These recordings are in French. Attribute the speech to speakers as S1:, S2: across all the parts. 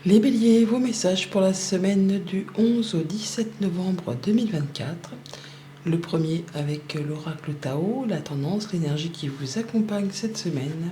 S1: Les béliers, vos messages pour la semaine du 11 au 17 novembre 2024. Le premier avec l'oracle Tao, la tendance, l'énergie qui vous accompagne cette semaine.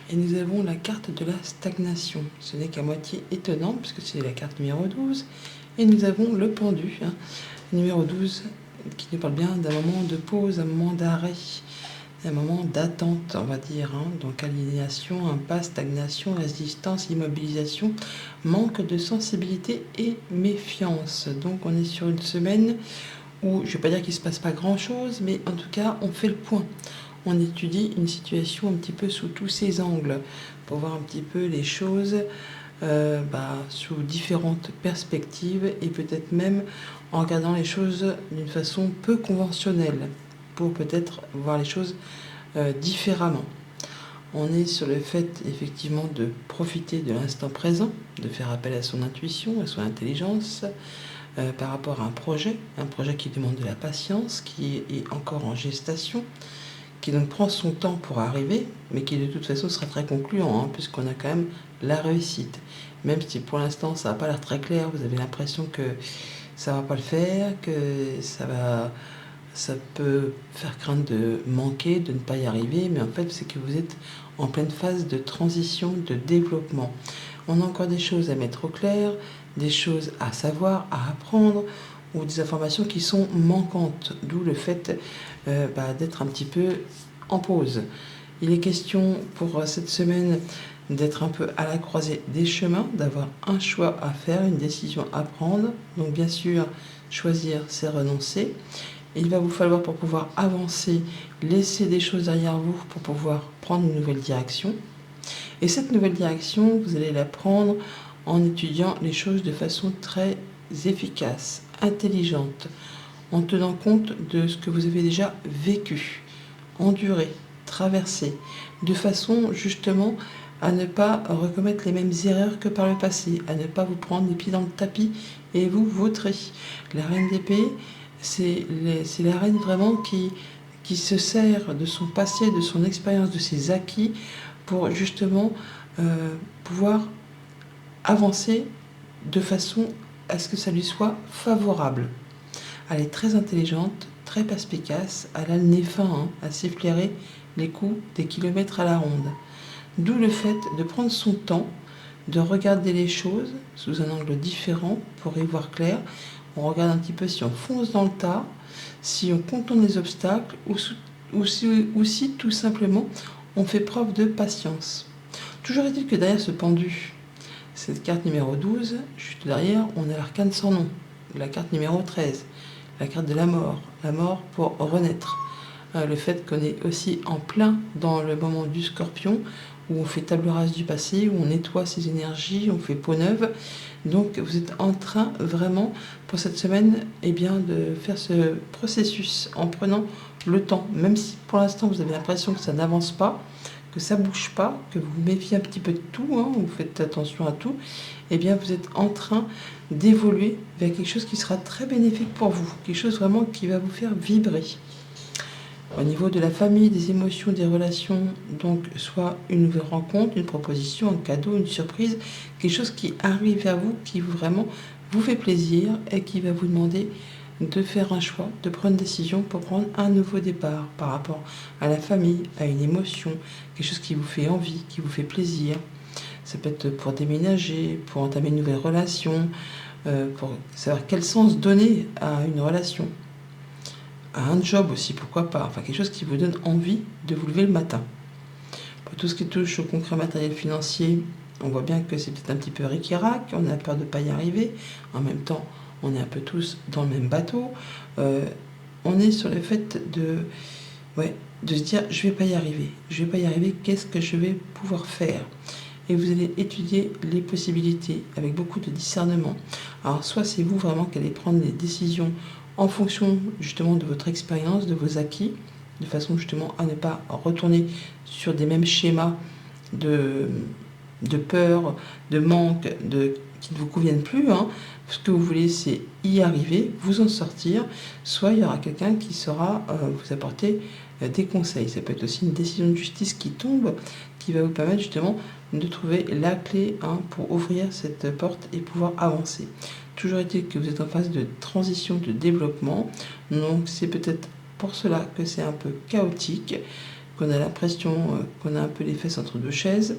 S1: Et nous avons la carte de la stagnation. Ce n'est qu'à moitié étonnant puisque c'est la carte numéro 12. Et nous avons le pendu, numéro 12, qui nous parle bien d'un moment de pause, un moment d'arrêt. Un moment d'attente, on va dire, donc aliénation, impasse, stagnation, résistance, immobilisation, manque de sensibilité et méfiance. Donc on est sur une semaine où, je ne vais pas dire qu'il ne se passe pas grand-chose, mais en tout cas on fait le point. On étudie une situation un petit peu sous tous ses angles pour voir un petit peu les choses sous différentes perspectives et peut-être même en regardant les choses d'une façon peu conventionnelle, pour peut-être voir les choses différemment. On est sur le fait effectivement de profiter de l'instant présent, de faire appel à son intuition, à son intelligence par rapport à un projet qui demande de la patience, qui est encore en gestation, qui donc prend son temps pour arriver, mais qui de toute façon sera très concluant, puisqu'on a quand même la réussite. Même si pour l'instant ça n'a pas l'air très clair, vous avez l'impression que ça va pas le faire, que ça peut faire craindre de manquer, de ne pas y arriver, mais en fait, c'est que vous êtes en pleine phase de transition, de développement. On a encore des choses à mettre au clair, des choses à savoir, à apprendre, ou des informations qui sont manquantes, d'où le fait d'être un petit peu en pause. Il est question pour cette semaine d'être un peu à la croisée des chemins, d'avoir un choix à faire, une décision à prendre. Donc bien sûr, choisir, c'est renoncer. Il va vous falloir, pour pouvoir avancer, laisser des choses derrière vous pour pouvoir prendre une nouvelle direction. Et cette nouvelle direction, vous allez la prendre en étudiant les choses de façon très efficace, intelligente, en tenant compte de ce que vous avez déjà vécu, enduré, traversé, de façon justement à ne pas recommettre les mêmes erreurs que par le passé, à ne pas vous prendre les pieds dans le tapis et vous vautrer. La reine d'épée, c'est la reine vraiment qui se sert de son passé, de son expérience, de ses acquis pour justement pouvoir avancer de façon à ce que ça lui soit favorable. Elle est très intelligente, très perspicace, elle a le nez fin à s'efflairer les coups des kilomètres à la ronde. D'où le fait de prendre son temps, de regarder les choses sous un angle différent pour y voir clair. On regarde un petit peu si on fonce dans le tas, si on contourne les obstacles ou si tout simplement on fait preuve de patience. Toujours est-il que derrière ce pendu, cette carte numéro 12, juste derrière, on a l'arcane sans nom, la carte numéro 13, la carte de la mort pour renaître. Le fait qu'on est aussi en plein dans le moment du scorpion, où on fait table rase du passé, où on nettoie ses énergies, on fait peau neuve. Donc vous êtes en train vraiment pour cette semaine de faire ce processus en prenant le temps, même si pour l'instant vous avez l'impression que ça n'avance pas, que ça bouge pas, que vous vous méfiez un petit peu de tout, vous faites attention à tout, vous êtes en train d'évoluer vers quelque chose qui sera très bénéfique pour vous, quelque chose vraiment qui va vous faire vibrer. Au niveau de la famille, des émotions, des relations, donc soit une nouvelle rencontre, une proposition, un cadeau, une surprise, quelque chose qui arrive vers vous, qui vraiment vous fait plaisir et qui va vous demander de faire un choix, de prendre une décision pour prendre un nouveau départ par rapport à la famille, à une émotion, quelque chose qui vous fait envie, qui vous fait plaisir. Ça peut être pour déménager, pour entamer une nouvelle relation, pour savoir quel sens donner à une relation. À un job aussi, pourquoi pas, quelque chose qui vous donne envie de vous lever le matin. Pour tout ce qui touche au concret matériel financier, on voit bien que c'est peut-être un petit peu ric-rac, on a peur de ne pas y arriver, en même temps on est un peu tous dans le même bateau, on est sur le fait de se dire je vais pas y arriver, qu'est-ce que je vais pouvoir faire? Et vous allez étudier les possibilités avec beaucoup de discernement. Alors soit c'est vous vraiment qui allez prendre les décisions en fonction justement de votre expérience, de vos acquis, de façon justement à ne pas retourner sur des mêmes schémas de peur, de manque, qui ne vous conviennent plus. Ce que vous voulez, c'est y arriver, vous en sortir, soit il y aura quelqu'un qui saura vous apporter des conseils. Ça peut être aussi une décision de justice qui tombe, qui va vous permettre justement de trouver la clé pour ouvrir cette porte et pouvoir avancer. Toujours est-il que vous êtes en phase de transition, de développement, donc c'est peut-être pour cela que c'est un peu chaotique, qu'on a l'impression qu'on a un peu les fesses entre deux chaises,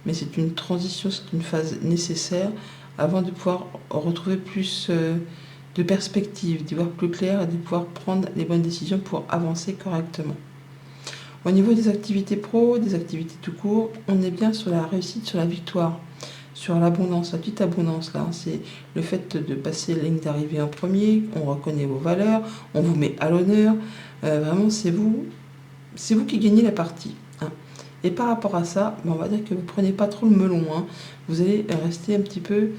S1: mais c'est une transition, c'est une phase nécessaire avant de pouvoir retrouver plus de perspective, d'y voir plus clair et de pouvoir prendre les bonnes décisions pour avancer correctement. Au niveau des activités pro, des activités tout court, on est bien sur la réussite, sur la victoire, sur l'abondance, la petite abondance là. C'est le fait de passer la ligne d'arrivée en premier, on reconnaît vos valeurs, on vous met à l'honneur. Vraiment, c'est vous qui gagnez la partie. Et par rapport à ça, on va dire que vous ne prenez pas trop le melon. Vous allez rester un petit peu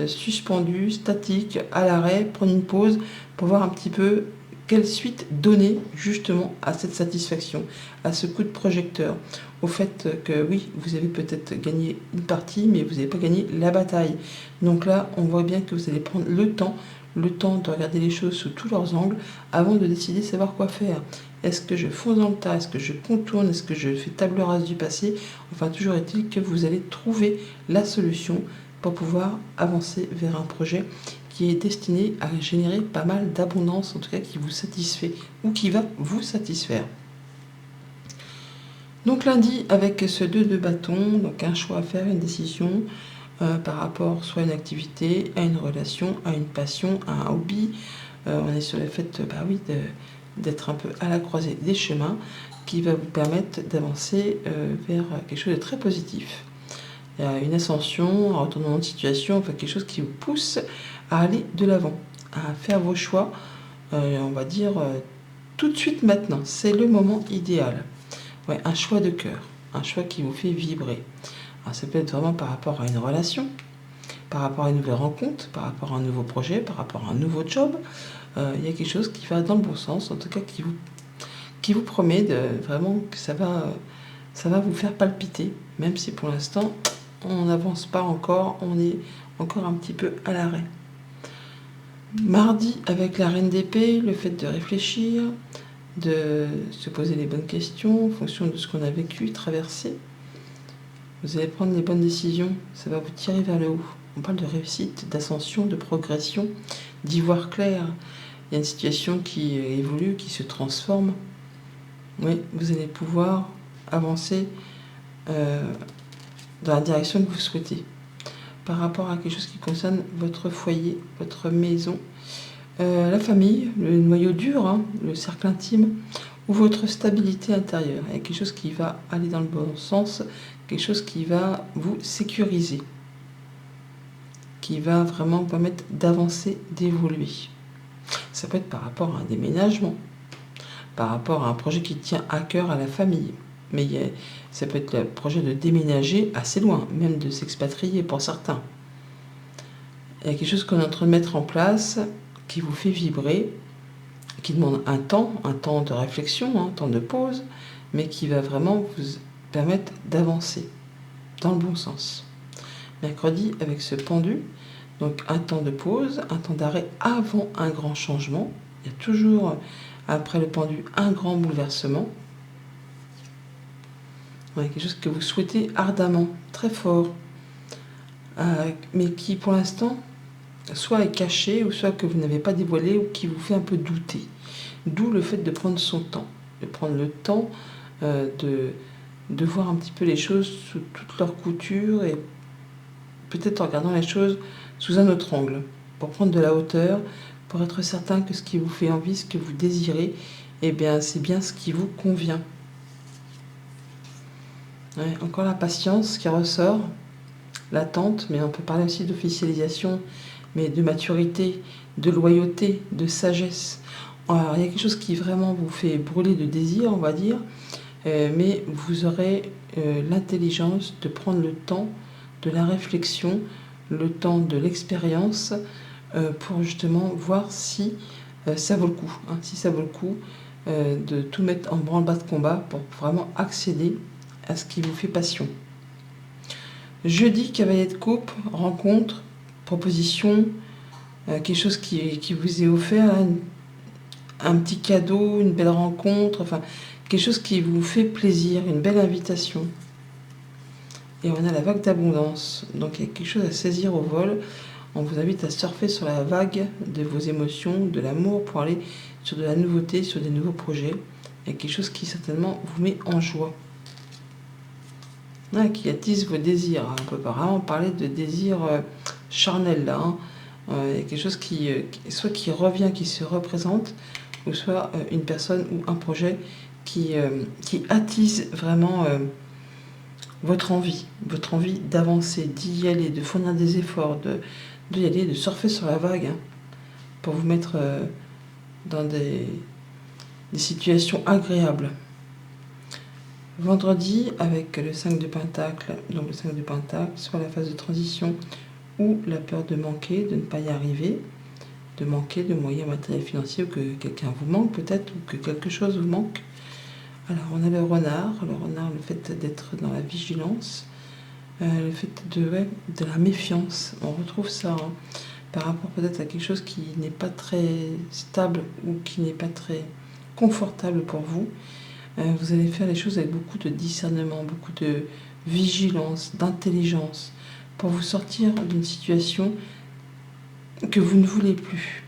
S1: suspendu, statique, à l'arrêt, prendre une pause pour voir un petit peu quelle suite donner justement à cette satisfaction, à ce coup de projecteur, au fait que oui, vous avez peut-être gagné une partie, mais vous n'avez pas gagné la bataille. Donc là, on voit bien que vous allez prendre le temps de regarder les choses sous tous leurs angles avant de décider de savoir quoi faire. Est-ce que je fonce dans le tas? Est-ce que je contourne? Est-ce que je fais table rase du passé? Enfin, toujours est-il que vous allez trouver la solution pour pouvoir avancer vers un projet qui est destiné à générer pas mal d'abondance, en tout cas qui vous satisfait ou qui va vous satisfaire. Donc lundi, avec ce 2 de bâton, donc un choix à faire, une décision par rapport soit à une activité, à une relation, à une passion, à un hobby. On est sur le fait d'être un peu à la croisée des chemins qui va vous permettre d'avancer vers quelque chose de très positif. Il y a une ascension, un retournement de situation, enfin quelque chose qui vous pousse à aller de l'avant, à faire vos choix, on va dire tout de suite maintenant. C'est le moment idéal. Ouais, un choix de cœur, un choix qui vous fait vibrer. Alors, ça peut être vraiment par rapport à une relation, par rapport à une nouvelle rencontre, par rapport à un nouveau projet, par rapport à un nouveau job. Il y a quelque chose qui va dans le bon sens, en tout cas qui vous promet vraiment que ça va vous faire palpiter, même si pour l'instant on n'avance pas encore, on est encore un petit peu à l'arrêt. Mardi, avec la reine d'épée, le fait de réfléchir, de se poser les bonnes questions en fonction de ce qu'on a vécu, traversé. Vous allez prendre les bonnes décisions, ça va vous tirer vers le haut. On parle de réussite, d'ascension, de progression, d'y voir clair. Il y a une situation qui évolue, qui se transforme. Oui, vous allez pouvoir avancer dans la direction que vous souhaitez. Par rapport à quelque chose qui concerne votre foyer, votre maison, la famille, le noyau dur, le cercle intime, ou votre stabilité intérieure. Il y a quelque chose qui va aller dans le bon sens, quelque chose qui va vous sécuriser, qui va vraiment vous permettre d'avancer, d'évoluer. Ça peut être par rapport à un déménagement, par rapport à un projet qui tient à cœur à la famille. Mais ça peut être le projet de déménager assez loin, même de s'expatrier pour certains. Il y a quelque chose qu'on est en train de mettre en place qui vous fait vibrer, qui demande un temps de réflexion, un temps de pause, mais qui va vraiment vous permettre d'avancer dans le bon sens. Mercredi, avec ce pendu, donc un temps de pause, un temps d'arrêt avant un grand changement. Il y a toujours, après le pendu, un grand bouleversement. Ouais, quelque chose que vous souhaitez ardemment, très fort, mais qui pour l'instant soit est caché, ou soit que vous n'avez pas dévoilé, ou qui vous fait un peu douter. D'où le fait de prendre son temps, de prendre le temps de voir un petit peu les choses sous toute leur couture, et peut-être en regardant les choses sous un autre angle, pour prendre de la hauteur, pour être certain que ce qui vous fait envie, ce que vous désirez, eh bien, c'est bien ce qui vous convient. Ouais, encore la patience qui ressort, l'attente, mais on peut parler aussi d'officialisation, mais de maturité, de loyauté, de sagesse. Alors, il y a quelque chose qui vraiment vous fait brûler de désir, on va dire, mais vous aurez l'intelligence de prendre le temps de la réflexion, le temps de l'expérience, pour justement voir si ça vaut le coup, si ça vaut le coup de tout mettre en branle-bas de combat pour vraiment accéder à ce qui vous fait passion. Jeudi, cavalier de coupe, rencontre, proposition, quelque chose qui vous est offert, un petit cadeau, une belle rencontre, enfin quelque chose qui vous fait plaisir, une belle invitation. Et on a la vague d'abondance. Donc il y a quelque chose à saisir au vol. On vous invite à surfer sur la vague de vos émotions, de l'amour, pour aller sur de la nouveauté, sur des nouveaux projets. Il y a quelque chose qui certainement vous met en joie. Qui attise vos désirs. On peut vraiment parler de désirs charnels là. Il y a quelque chose soit qui revient, qui se représente, ou soit une personne ou un projet qui attise vraiment votre envie d'avancer, d'y aller, de fournir des efforts, d'y aller, de surfer sur la vague, pour vous mettre dans des situations agréables. Vendredi, avec le 5 de Pentacle, donc le 5 de Pentacle, soit la phase de transition ou la peur de manquer, de ne pas y arriver, de manquer de moyens matériels financiers, ou que quelqu'un vous manque peut-être, ou que quelque chose vous manque. Alors on a le renard, le fait d'être dans la vigilance, le fait de la méfiance. On retrouve ça par rapport peut-être à quelque chose qui n'est pas très stable ou qui n'est pas très confortable pour vous. Vous allez faire les choses avec beaucoup de discernement, beaucoup de vigilance, d'intelligence, pour vous sortir d'une situation que vous ne voulez plus.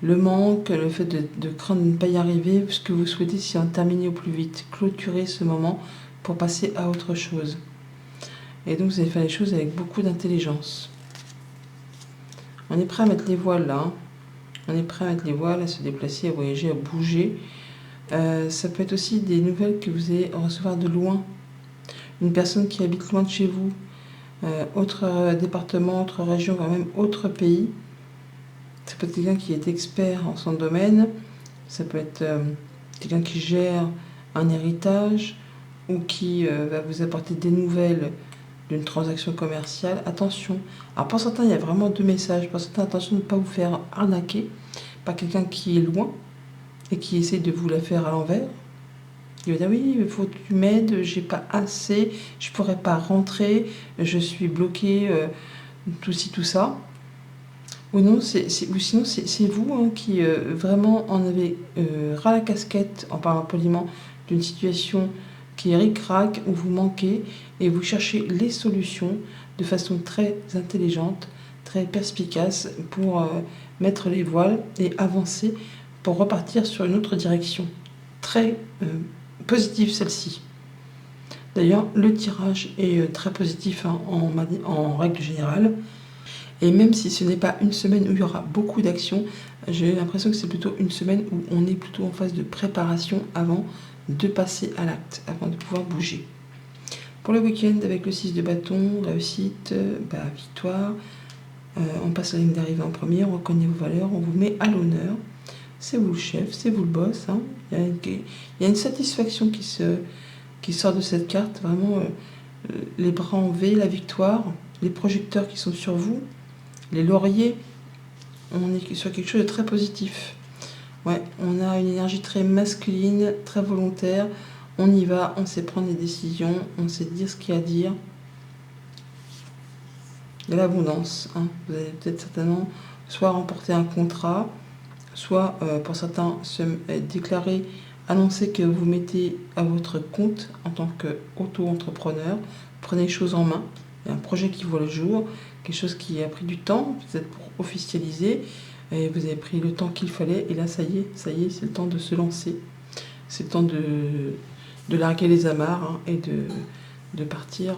S1: Le manque, le fait de craindre de ne pas y arriver, ce que vous souhaitez, c'est en terminer au plus vite, clôturer ce moment pour passer à autre chose. Et donc vous allez faire les choses avec beaucoup d'intelligence. On est prêt à mettre les voiles là. On est prêt à mettre les voiles, à se déplacer, à voyager, à bouger. Ça peut être aussi des nouvelles que vous allez recevoir de loin. Une personne qui habite loin de chez vous, autre département, autre région, voire même autre pays. Ça peut être quelqu'un qui est expert en son domaine. Ça peut être quelqu'un qui gère un héritage ou qui va vous apporter des nouvelles d'une transaction commerciale. Attention. Alors pour certains, il y a vraiment deux messages. Pour certains, attention de ne pas vous faire arnaquer par quelqu'un qui est loin et qui essaie de vous la faire à l'envers. Il va dire oui, il faut que tu m'aides, j'ai pas assez, je pourrais pas rentrer, je suis bloqué, tout ci, tout ça. Ou non, ou sinon c'est vous qui vraiment en avez ras la casquette, en parlant poliment, d'une situation qui est ric-rac, où vous manquez, et vous cherchez les solutions de façon très intelligente, très perspicace, pour mettre les voiles et avancer, pour repartir sur une autre direction. Très positive celle-ci. D'ailleurs, le tirage est très positif en règle générale. Et même si ce n'est pas une semaine où il y aura beaucoup d'actions, j'ai l'impression que c'est plutôt une semaine où on est plutôt en phase de préparation avant de passer à l'acte, avant de pouvoir bouger. Pour le week-end, avec le 6 de bâton, réussite, victoire, on passe la ligne d'arrivée en premier, on reconnaît vos valeurs, on vous met à l'honneur. C'est vous le chef, c'est vous le boss. Il y a une satisfaction qui sort de cette carte, vraiment les bras en V, la victoire, les projecteurs qui sont sur vous, les lauriers. On est sur quelque chose de très positif. Ouais, on a une énergie très masculine, très volontaire. On y va, on sait prendre des décisions, on sait dire ce qu'il y a à dire. De l'abondance. Vous allez peut-être certainement soit remporter un contrat, soit pour certains se déclarer, annoncer que vous mettez à votre compte en tant qu'auto-entrepreneur. Prenez les choses en main. Il y a un projet qui voit le jour, quelque chose qui a pris du temps, peut-être pour officialiser, et vous avez pris le temps qu'il fallait, et là ça y est, c'est le temps de se lancer. C'est le temps de larguer les amarres et de partir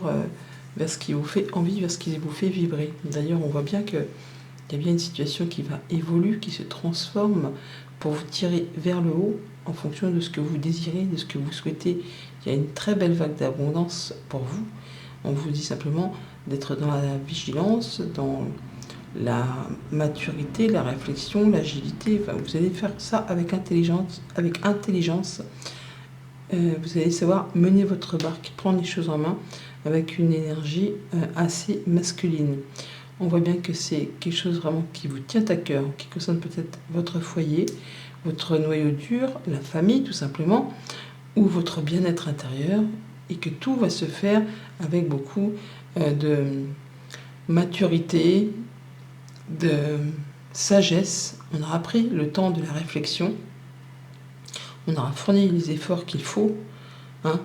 S1: vers ce qui vous fait envie, vers ce qui vous fait vibrer. D'ailleurs, on voit bien qu'il y a bien une situation qui va évoluer, qui se transforme pour vous tirer vers le haut en fonction de ce que vous désirez, de ce que vous souhaitez. Il y a une très belle vague d'abondance pour vous. On vous dit simplement d'être dans la vigilance, dans la maturité, la réflexion, l'agilité. Enfin, vous allez faire ça avec intelligence. Vous allez savoir mener votre barque, prendre les choses en main avec une énergie assez masculine. On voit bien que c'est quelque chose vraiment qui vous tient à cœur, qui concerne peut-être votre foyer, votre noyau dur, la famille tout simplement, ou votre bien-être intérieur, et que tout va se faire avec beaucoup de maturité, de sagesse. On aura pris le temps de la réflexion, on aura fourni les efforts qu'il faut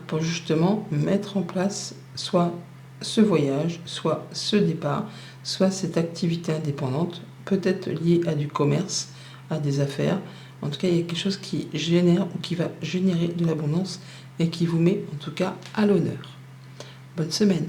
S1: pour justement mettre en place soit ce voyage, soit ce départ, soit cette activité indépendante, peut-être liée à du commerce, à des affaires. En tout cas, il y a quelque chose qui génère ou qui va générer de l'abondance et qui vous met en tout cas à l'honneur. Bonne semaine!